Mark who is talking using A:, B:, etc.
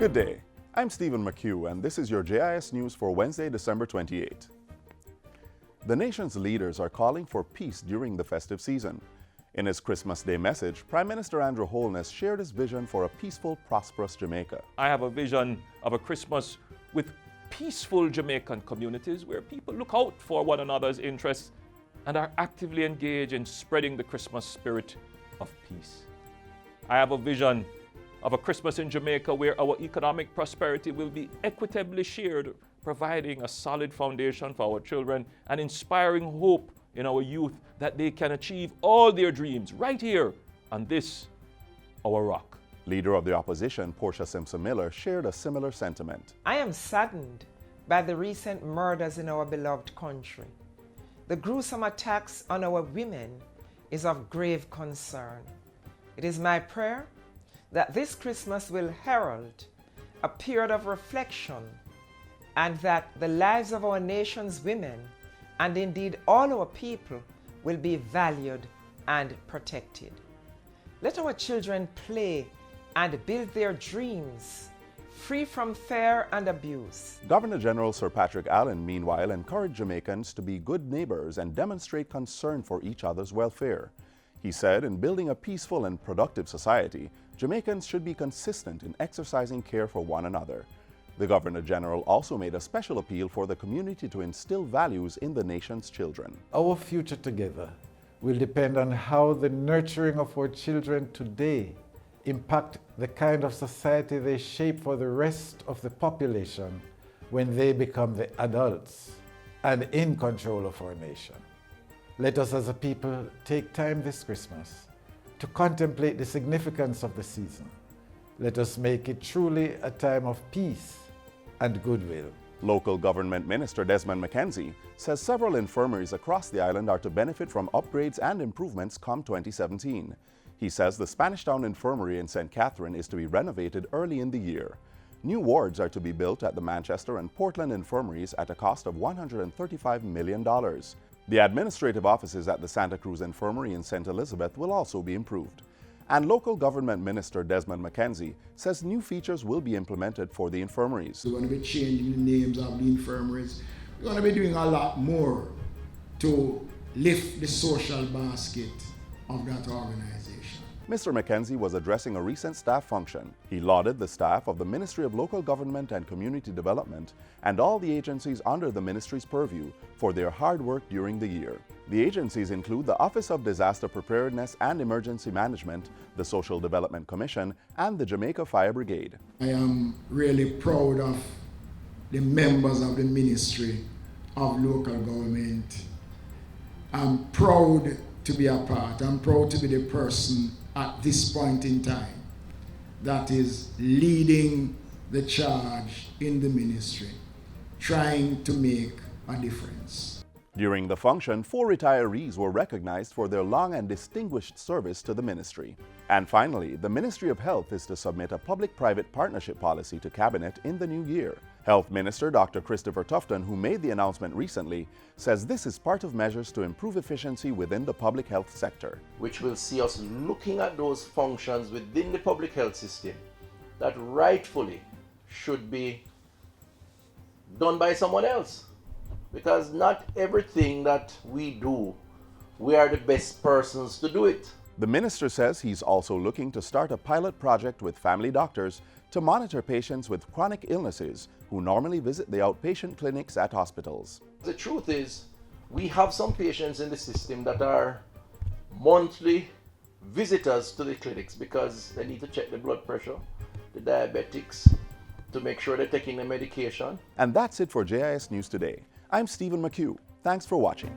A: Good day. I'm Stephen McHugh, and this is your JIS News for Wednesday, December 28. The nation's leaders are calling for peace during the festive season. In his Christmas Day message, Prime Minister Andrew Holness shared his vision for a peaceful, prosperous Jamaica.
B: I have a vision of a Christmas with peaceful Jamaican communities where people look out for one another's interests and are actively engaged in spreading the Christmas spirit of peace. I have a vision of a Christmas in Jamaica where our economic prosperity will be equitably shared, providing a solid foundation for our children and inspiring hope in our youth that they can achieve all their dreams right here on this, our rock.
A: Leader of the opposition, Portia Simpson-Miller, shared a similar sentiment.
C: I am saddened by the recent murders in our beloved country. The gruesome attacks on our women is of grave concern. It is my prayer that this Christmas will herald a period of reflection and that the lives of our nation's women and indeed all our people will be valued and protected. Let our children play and build their dreams free from fear and abuse.
A: Governor General Sir Patrick Allen, meanwhile, encouraged Jamaicans to be good neighbors and demonstrate concern for each other's welfare. He said, in building a peaceful and productive society, Jamaicans should be consistent in exercising care for one another. The Governor General also made a special appeal for the community to instill values in the nation's children.
D: Our future together will depend on how the nurturing of our children today impact the kind of society they shape for the rest of the population when they become the adults and in control of our nation. Let us as a people take time this Christmas to contemplate the significance of the season. Let us make it truly a time of peace and goodwill.
A: Local Government Minister Desmond McKenzie says several infirmaries across the island are to benefit from upgrades and improvements come 2017. He says the Spanish Town Infirmary in St. Catherine is to be renovated early in the year. New wards are to be built at the Manchester and Portland infirmaries at a cost of $135 million. The administrative offices at the Santa Cruz Infirmary in St. Elizabeth will also be improved. And Local Government Minister Desmond McKenzie says new features will be implemented for the infirmaries.
E: We're going to be changing the names of the infirmaries. We're going to be doing a lot more to lift the social basket of that organization.
A: Mr. McKenzie was addressing a recent staff function. He lauded the staff of the Ministry of Local Government and Community Development and all the agencies under the ministry's purview for their hard work during the year. The agencies include the Office of Disaster Preparedness and Emergency Management, the Social Development Commission, and the Jamaica Fire Brigade.
E: I am really proud of the members of the Ministry of Local Government. I'm proud to be a part. I'm proud to be the person at this point in time that is leading the charge in the ministry, trying to make a difference.
A: During the function, 4 retirees were recognized for their long and distinguished service to the ministry. And finally, the Ministry of Health is to submit a public-private partnership policy to Cabinet in the new year. Health Minister Dr. Christopher Tufton, who made the announcement recently, says this is part of measures to improve efficiency within the public health sector.
F: Which will see us looking at those functions within the public health system that rightfully should be done by someone else. Because not everything that we do, we are the best persons to do it.
A: The minister says he's also looking to start a pilot project with family doctors to monitor patients with chronic illnesses who normally visit the outpatient clinics at hospitals.
F: The truth is, we have some patients in the system that are monthly visitors to the clinics because they need to check the blood pressure, the diabetics, to make sure they're taking their medication.
A: And that's it for JIS News Today. I'm Stephen McHugh. Thanks for watching.